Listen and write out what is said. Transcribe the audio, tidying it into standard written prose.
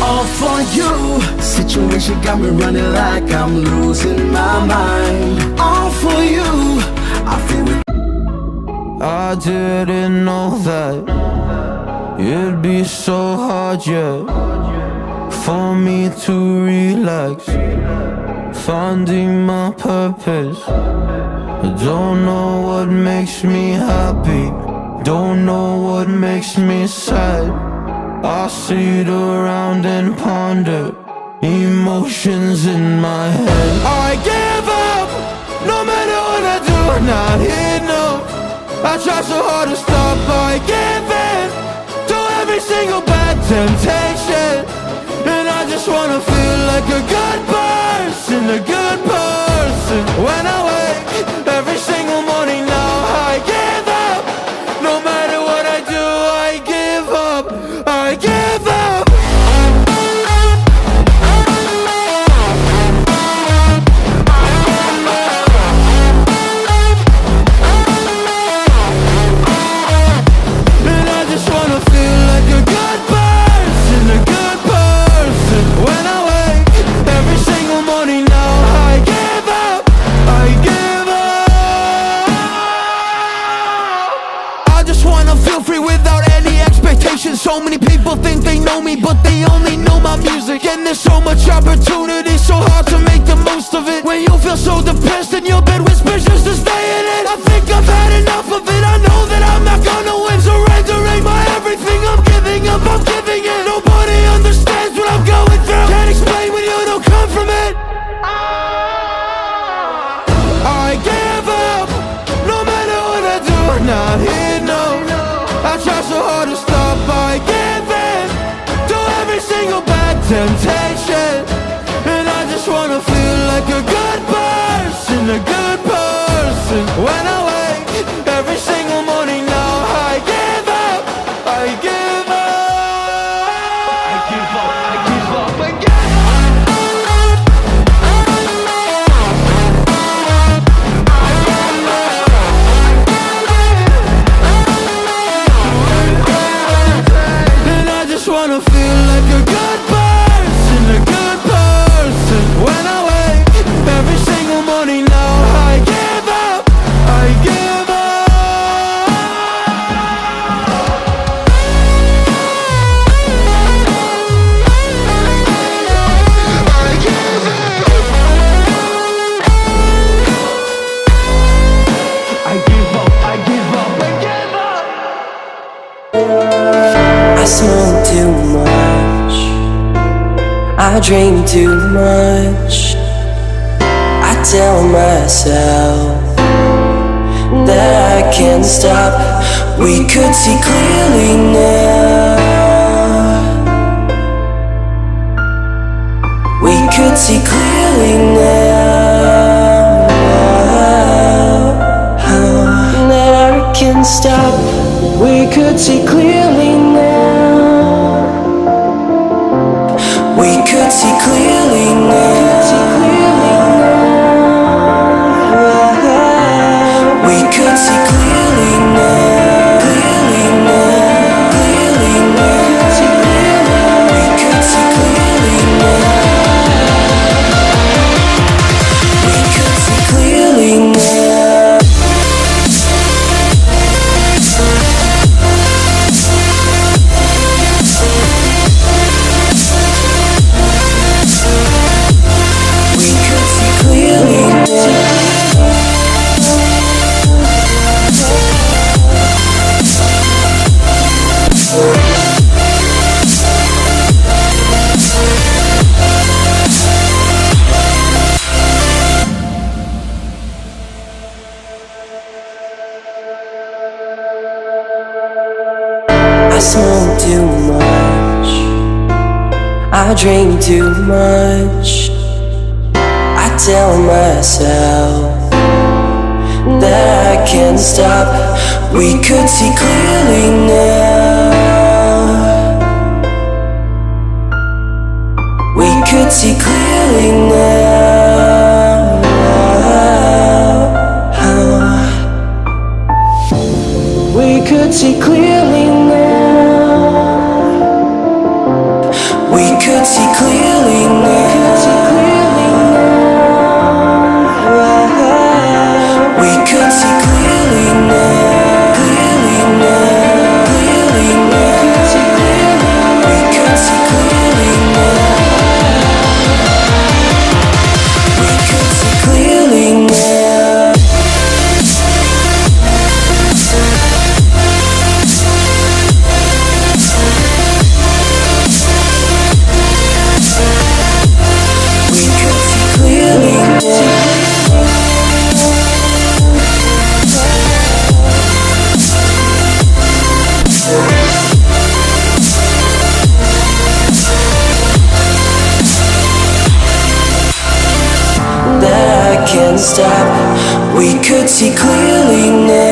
all for you. Situation got me running like I'm losing my mind. All for you, I feel it. I didn't know that it'd be so hard, yeah, for me to relax, finding my purpose. I don't know what makes me happy, don't know what makes me sad. I sit around and ponder emotions in my head. I give up, no matter what I do, not enough. I try so hard to stop, I give in to every single bad temptation. And I just wanna feel like a good person, a good person. When I wake every single morning now, I give up. No matter what I do, I give up, I give up. And I just wanna feel like a good person, a good person. When I wake every single morning now, I give up, I give up. I just wanna feel free without any expectations. So many people think they know me, but they only know my music. And there's so much opportunity, so hard to make the most of it. When you feel so depressed and your bed whispers just to stay in it, I think I've had enough of it. I know that I'm not gonna win. Surrendering my everything, I'm giving up, I'm giving in. Nobody understands what I'm going through. Can't explain when you don't come from it. I give up, no matter what I do, not enough. I try so hard to stop, I give in to every single bad temptation. And I just wanna feel like a good person, a good person. When I wake every single morning now, I give up, I give up. I give up, I give up, I give up. And I just wanna feel like a good person, a good person. When I wake every single morning now, I give up, I give up. I give up. I give up, I give up, I give up. I smoke too much, I drink too much. I tell myself that I can't stop. We could see clearly now. We could see clearly now. That I can't stop. We could see clearly now. We could see clearly now. We could see clearly now. Clearly now. Clearly now. We could see clearly now. We could see clearly now. We could see clearly now. I smoke too much, I drink too much. I tell myself that I can't stop. We could see clearly now. We could see clearly now. We could see clearly now. We We could see clearly now. We could see clearly now. Clearly now. Clearly now. We could see clearly now. We could see clearly now. We could see clearly now. That I can't stop. We could see clearly now.